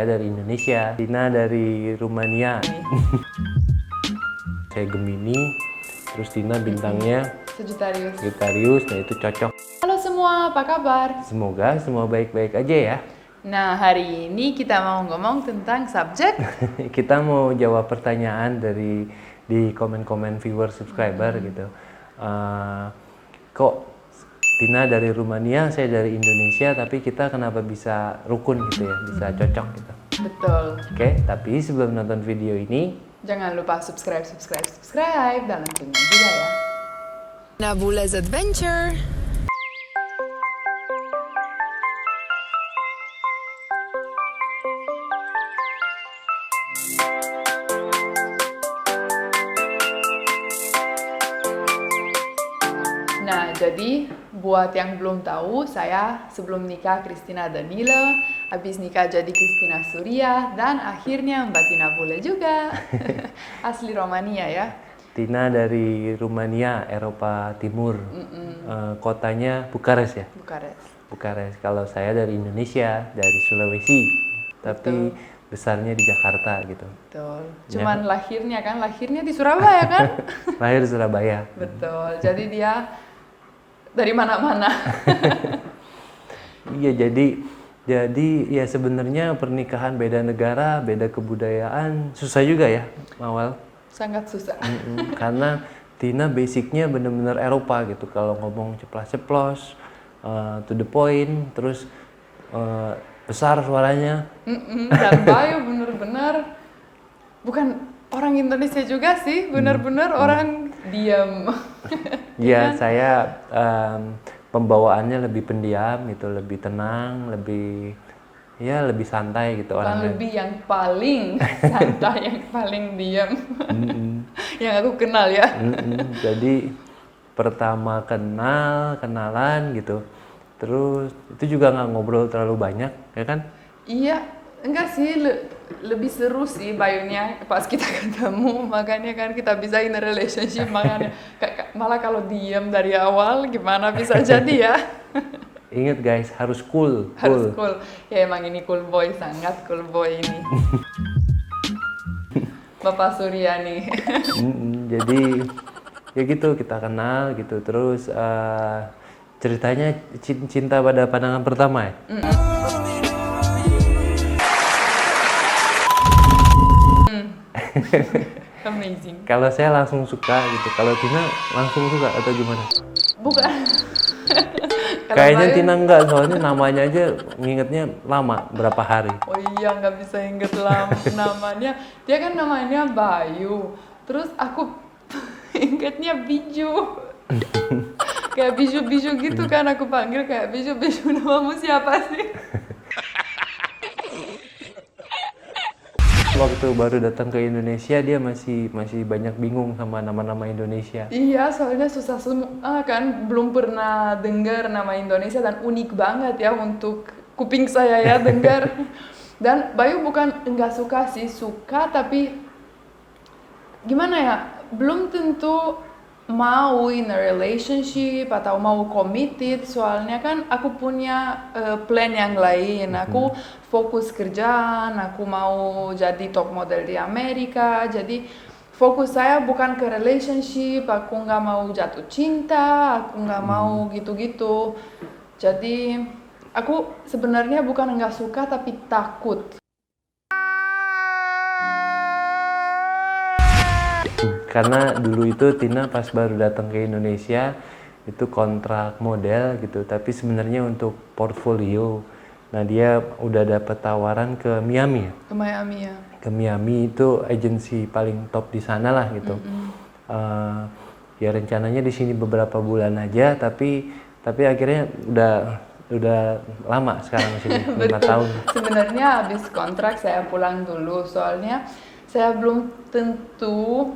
Saya dari Indonesia, Tina dari Rumania. Saya Gemini, terus Tina bintangnya Sagittarius, nah itu cocok. Halo semua, apa kabar? Semoga semua baik-baik aja ya. Nah, hari ini kita mau ngomong tentang subjek. Kita mau jawab pertanyaan di komen-komen viewer subscriber gitu. Kok Tina dari Rumania, saya dari Indonesia, tapi kita kenapa bisa rukun gitu ya, bisa cocok gitu. Betul. Oke, tapi sebelum nonton video ini, Jangan lupa subscribe, dan loncengnya juga ya. Nabula's Adventure. Nah, jadi buat yang belum tahu, saya sebelum nikah Christina Danila, habis nikah jadi Christina Surya, dan akhirnya Mbak Tina Bule juga. Asli Romania ya. Tina dari Rumania, Eropa Timur. Kotanya Bukares ya? Bukares. Kalau saya dari Indonesia, dari Sulawesi. Tapi besarnya di Jakarta gitu. Betul. Cuman lahirnya di Surabaya kan? Lahir di Surabaya. Betul. Jadi dia dari mana-mana. Iya, jadi ya sebenarnya pernikahan beda negara, beda kebudayaan, susah juga ya, Mawal. Sangat susah. Karena Tina basicnya bener-bener Eropa gitu. Kalau ngomong ceplas-ceplos, to the point, terus besar suaranya. Dan Bayu bener-bener bukan orang Indonesia juga sih, bener-bener orang diam. Ya, saya pembawaannya lebih pendiam gitu, lebih tenang, lebih santai gitu orangnya. Lebih yang paling santai, yang paling diam. Yang aku kenal ya. Jadi pertama kenalan gitu, terus itu juga nggak ngobrol terlalu banyak, ya kan? Iya, enggak sih, lebih seru sih Bayunya pas kita ketemu, makanya kan kita bisa in a relationship, makanya malah kalau diam dari awal gimana bisa jadi ya. Ingat guys, harus cool. Harus cool. Ya emang ini cool boy, sangat cool boy ini. Bapak Surya nih. Jadi ya gitu, kita kenal gitu, terus ceritanya cinta pada pandangan pertama ya. Amazing. Kalau saya langsung suka gitu, kalau Tina langsung suka atau gimana? Bukan. Kayaknya Tina enggak, soalnya namanya aja ngingetnya lama, berapa hari. Oh iya, nggak bisa inget namanya. Dia kan namanya Bayu. Terus aku ingetnya Biju. Kayak Biju-Biju gitu kan, aku panggil kayak Biju-Biju, namamu siapa sih? Waktu baru datang ke Indonesia, dia masih banyak bingung sama nama-nama Indonesia. Iya, soalnya susah semua kan, belum pernah dengar nama Indonesia dan unik banget ya untuk kuping saya ya dengar. Dan Bayu bukan enggak suka sih, suka tapi gimana ya, belum tentu mau in a relationship atau mau committed, soalnya kan aku punya plan yang lain. Aku fokus kerjaan, aku mau jadi top model di Amerika, jadi fokus saya bukan ke relationship, aku nggak mau jatuh cinta, aku nggak mau gitu-gitu. Jadi aku sebenarnya bukan nggak suka tapi takut. Karena dulu itu Tina pas baru datang ke Indonesia itu kontrak model gitu, tapi sebenarnya untuk portfolio. Nah, dia udah dapat tawaran ke Miami ya? Ke Miami ya. Ke Miami, itu agensi paling top di sana lah gitu. Ya rencananya di sini beberapa bulan aja, tapi akhirnya udah lama sekarang di sini, 5 tahun. Sebenarnya habis kontrak saya pulang dulu, soalnya saya belum tentu,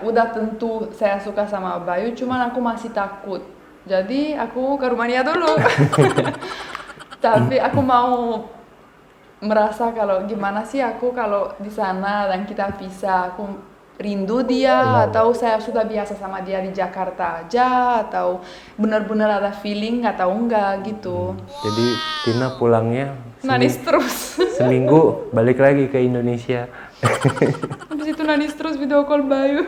udah tentu saya suka sama Bayu, cuman aku masih takut. Jadi aku ke Rumania dulu. Tapi aku mau merasa kalau gimana sih aku kalau di sana dan kita pisah, aku rindu dia atau saya sudah biasa sama dia di Jakarta aja atau benar-benar ada feeling atau enggak gitu. Jadi Tina pulangnya Manis terus. seminggu balik lagi ke Indonesia. Habis itu nangis terus video call Bayu.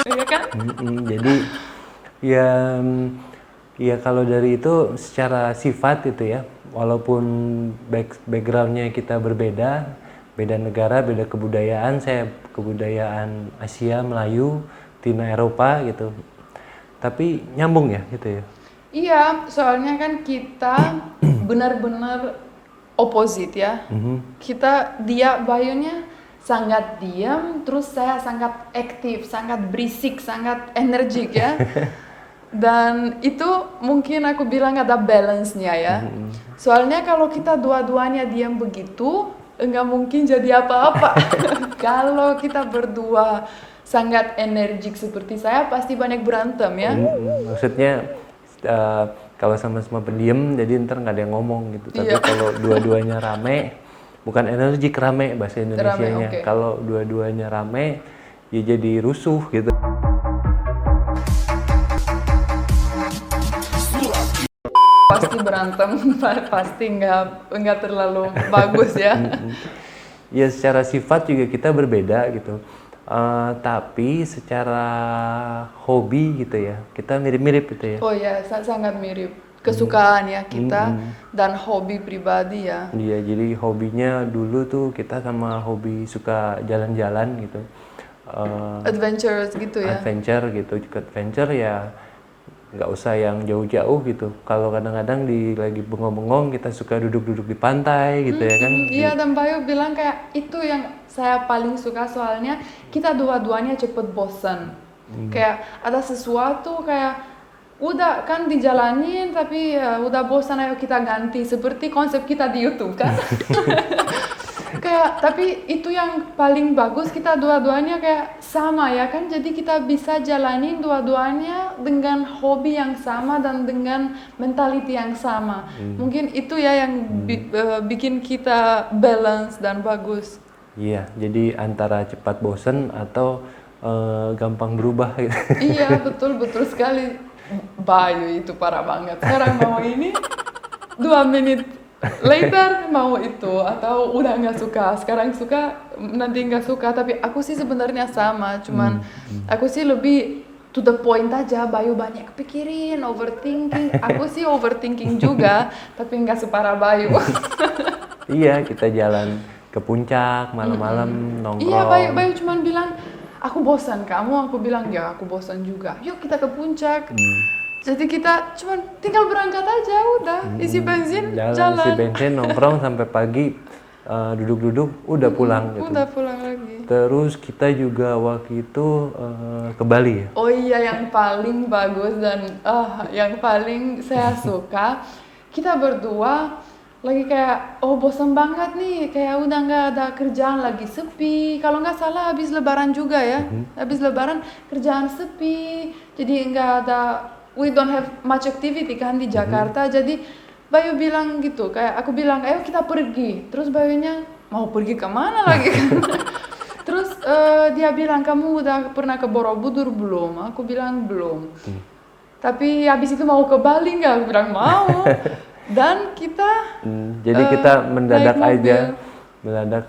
Iya kan? Jadi ya ya kalau dari itu secara sifat itu ya, walaupun backgroundnya kita berbeda, beda negara, beda kebudayaan, saya kebudayaan Asia, Melayu, Tina Eropa gitu, tapi nyambung ya gitu ya. Iya, soalnya kan kita benar-benar opposite ya. Dia Bayunya sangat diam, terus saya sangat aktif, sangat berisik, sangat energik ya. Dan itu mungkin aku bilang ada balance-nya ya. Soalnya kalau kita dua-duanya diam begitu, enggak mungkin jadi apa-apa. Kalau kita berdua sangat energik seperti saya, pasti banyak berantem ya. Maksudnya kalau sama-sama pendiam, jadi ntar nggak ada yang ngomong gitu. Tapi Iya. kalau dua-duanya rame, bukan energik, rame bahasa Indonesianya. Rame, oke. Kalau dua-duanya rame, ya jadi rusuh gitu. Pasti berantem, pasti nggak terlalu bagus ya. Ya secara sifat juga kita berbeda gitu. Tapi secara hobi gitu ya, kita mirip-mirip gitu ya. Oh ya, sangat mirip. Kesukaan ya kita dan hobi pribadi ya. Iya, jadi hobinya dulu tuh kita sama hobi suka jalan-jalan gitu. Adventurous gitu ya. Adventure gitu, adventure ya nggak usah yang jauh-jauh gitu. Kalau kadang-kadang lagi bengong-bengong kita suka duduk-duduk di pantai gitu ya kan. Iya, dan Bayu bilang kayak itu yang saya paling suka soalnya kita dua-duanya cepet bosan. Kayak ada sesuatu kayak udah kan dijalanin tapi ya udah bosan, ayo kita ganti, seperti konsep kita di YouTube kan. Kayak tapi itu yang paling bagus, kita dua-duanya kayak sama ya kan, jadi kita bisa jalanin dua-duanya dengan hobi yang sama dan dengan mentality yang sama. Mungkin itu ya yang bikin kita balance dan bagus. Iya, jadi antara cepat bosen atau gampang berubah gitu. Iya, betul sekali. Bayu itu parah banget. Sekarang mau ini, 2 menit later mau itu, atau udah nggak suka. Sekarang suka, nanti nggak suka. Tapi aku sih sebenarnya sama, cuman aku sih lebih to the point aja. Bayu banyak pikirin, overthinking. Aku sih overthinking juga, tapi nggak separah Bayu. Iya, kita jalan ke puncak malam-malam nongkrong. Iya, Bayu cuman bilang, aku bosan kamu, aku bilang ya aku bosan juga. Yuk kita ke puncak. Jadi kita cuman tinggal berangkat aja, udah isi bensin, Isi jalan. bensin, nongkrong sampai pagi, duduk-duduk, udah pulang gitu. Udah pulang lagi. Terus kita juga waktu itu ke Bali ya. Oh iya, yang paling bagus dan yang paling saya suka, kita berdua lagi kayak bosan banget nih, kayak udah nggak ada kerjaan, lagi sepi. Kalau nggak salah habis lebaran juga ya, habis lebaran kerjaan sepi, jadi nggak ada, we don't have much activity kan di Jakarta. Jadi Bayu bilang gitu, kayak aku bilang ayo kita pergi, terus Bayunya mau pergi kemana lagi kan? Terus dia bilang kamu udah pernah ke Borobudur belum? Aku bilang belum. Tapi habis itu mau ke Bali nggak? Aku bilang mau. Dan kita Jadi kita mendadak naik mobil. aja,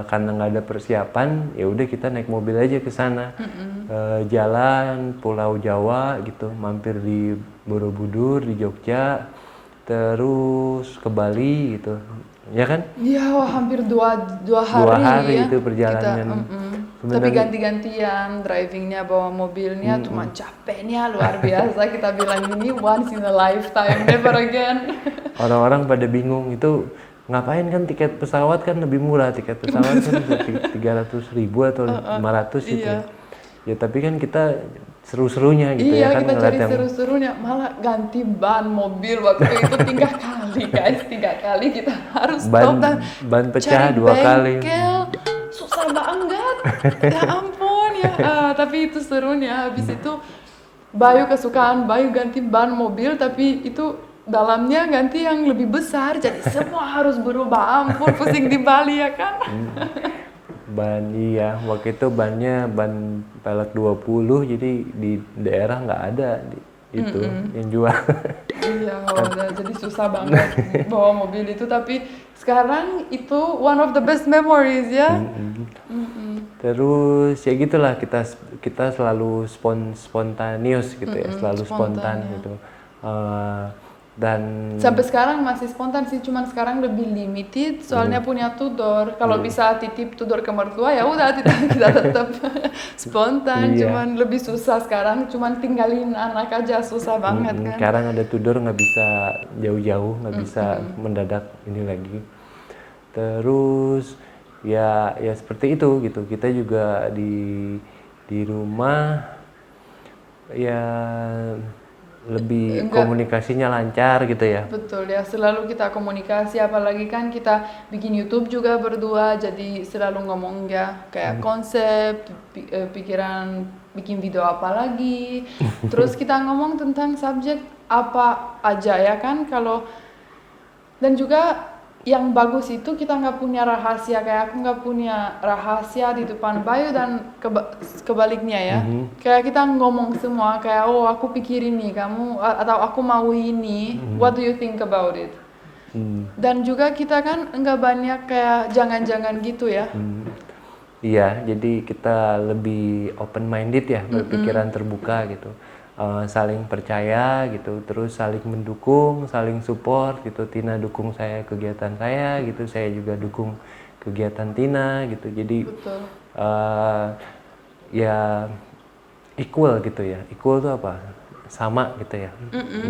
karena nggak ada persiapan, ya udah kita naik mobil aja ke sana, jalan Pulau Jawa gitu, mampir di Borobudur, di Jogja, terus ke Bali gitu, ya kan? Iya, hampir dua hari 2 hari ya. itu perjalanan. Kita, tapi ganti-gantian, drivingnya bawa mobilnya, cuma capeknya luar biasa. Kita bilang ini once in a lifetime, never again. Orang-orang pada bingung itu ngapain, kan tiket pesawat kan lebih murah, tiket pesawat kan 300.000 atau 500 gitu. Iya. Ya tapi kan kita seru-serunya gitu ya Iya, kan, kita ngeliat cari yang seru-serunya, malah ganti ban mobil waktu itu 3 kali guys, 3 kali kita harus stop dan ban pecah cari 2 kali. bengkel, susah banget, ya ampun ya. Tapi itu serunya. Habis itu Bayu kesukaan Bayu ganti ban mobil, tapi itu dalamnya ganti yang lebih besar, jadi semua harus berubah. Ampun, pusing di Bali ya kan. Ban, iya, waktu itu bannya ban pelek 20, jadi di daerah nggak ada itu yang jual. Iya, udah jadi susah banget bawa mobil itu, tapi sekarang itu one of the best memories ya. Terus ya gitulah, kita selalu spontaneous gitu ya, selalu spontan ya. gitu. Dan Sampai sekarang masih spontan sih, cuman sekarang lebih limited soalnya punya tudor. Kalau bisa titip tudor ke mertua ya udah kita tetap spontan, Iya. cuman lebih susah sekarang, cuman tinggalin anak aja susah banget kan. sekarang ada tudor nggak bisa jauh-jauh, nggak bisa mendadak ini lagi. Terus ya seperti itu gitu. Kita juga di rumah ya lebih komunikasinya lancar gitu ya. Betul ya, selalu kita komunikasi, apalagi kan kita bikin YouTube juga berdua, jadi selalu ngomong ya kayak konsep, pikiran bikin video apa lagi, terus kita ngomong tentang subjek apa aja ya kan, dan juga yang bagus itu kita nggak punya rahasia, kayak aku nggak punya rahasia di depan Bayu dan kebaliknya ya. Kayak kita ngomong semua kayak oh aku pikir ini kamu atau aku mau ini, what do you think about it? Dan juga kita kan nggak banyak kayak jangan-jangan gitu ya. Iya, jadi kita lebih open minded ya, berpikiran terbuka gitu. Saling percaya gitu, terus saling mendukung, saling support gitu. Tina dukung saya kegiatan saya gitu, saya juga dukung kegiatan Tina gitu. Jadi ya equal gitu ya. Equal itu apa? Sama gitu ya.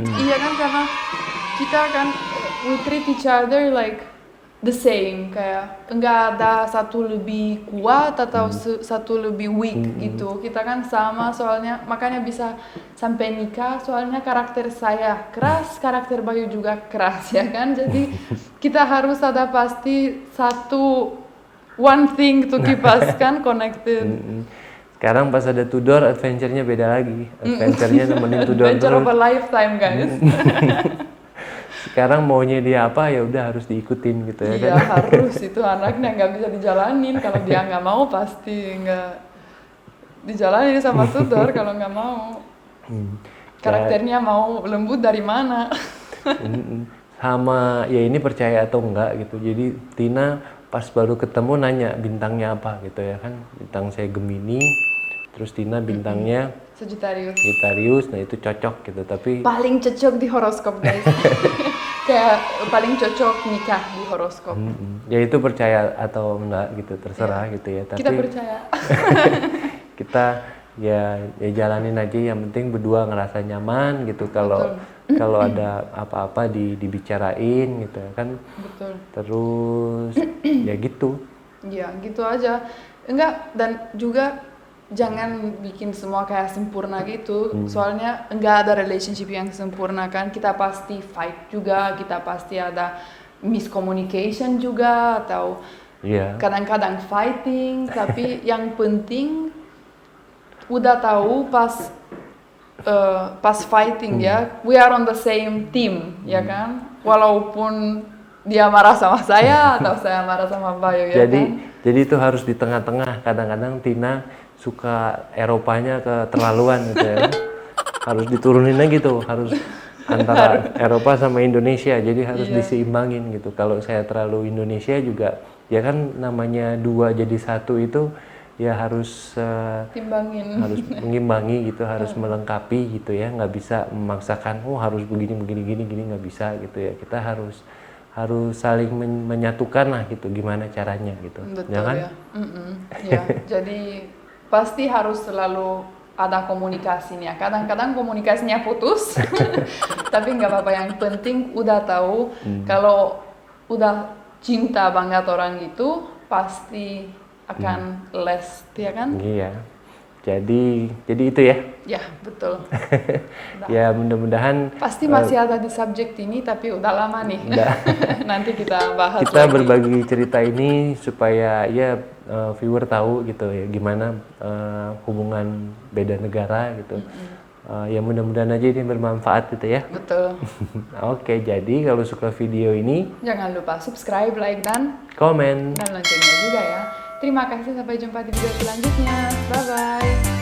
Iya kan, karena kita kan we treat each other like the same, kayak enggak ada satu lebih kuat atau satu lebih weak gitu. Kita kan sama, soalnya makanya bisa sampai nikah, soalnya karakter saya keras, karakter Bayu juga keras ya kan. Jadi kita harus ada pasti satu one thing to keep us kan connected. Sekarang pas ada Tudor, adventure-nya beda lagi. Adventure-nya nemenin Tudor Adventure terus. of a lifetime guys. Sekarang maunya dia apa ya udah harus diikutin gitu ya Iya kan. harus, itu anaknya nggak bisa dijalanin, kalau dia nggak mau pasti nggak dijalanin sama Tudor kalau nggak mau. Karakternya mau lembut dari mana? Sama ya ini percaya atau enggak gitu. Jadi Tina pas baru ketemu nanya bintangnya apa gitu ya kan. Bintang saya Gemini, terus Tina bintangnya Sagittarius. Nah itu cocok gitu, tapi paling cocok di horoskop guys. Kayak paling cocok nikah di horoskop. ya itu percaya atau enggak gitu, terserah gitu ya. Tapi Kita percaya. kita ya jalanin aja, yang penting berdua ngerasa nyaman gitu. Kalau ada apa-apa dibicarain gitu ya kan. Betul. Terus ya gitu. Ya gitu aja. Enggak, dan juga jangan bikin semua kayak sempurna gitu. Soalnya enggak ada relationship yang sempurna kan. Kita pasti fight juga, kita pasti ada miscommunication juga, atau kadang-kadang fighting. Tapi yang penting udah tahu pas fighting ya, we are on the same team ya kan. Walaupun dia marah sama saya atau saya marah sama Bayu ya kan. Jadi itu harus di tengah-tengah. Kadang-kadang Tina suka Eropanya keterlaluan gitu ya. Harus diturunin lagi tuh, harus antara Eropa sama Indonesia. Jadi harus diseimbangin gitu. Kalau saya terlalu Indonesia juga, ya kan namanya dua jadi satu itu ya harus harus mengimbangi gitu, harus melengkapi gitu ya. Nggak bisa memaksakan, harus begini nggak bisa gitu ya. Kita harus saling menyatukan lah gitu, gimana caranya gitu. Betul ya kan? Ya, jadi pasti harus selalu ada komunikasinya. Kadang-kadang komunikasinya putus, tapi nggak apa-apa. Yang penting udah tahu kalau udah cinta banget orang itu pasti akan last, ya kan? Iya. Jadi itu ya. Ya, betul. Ya mudah-mudahan pasti masih ada di subjek ini, tapi udah lama nih. Nanti kita bahas kita lagi. berbagi cerita ini supaya ya viewer tahu gitu ya gimana hubungan beda negara gitu. Ya mudah-mudahan aja ini bermanfaat gitu ya. Betul. Oke, jadi kalau suka video ini jangan lupa subscribe, like, dan komen. loncengnya juga ya. Terima kasih, sampai jumpa di video selanjutnya. Bye-bye.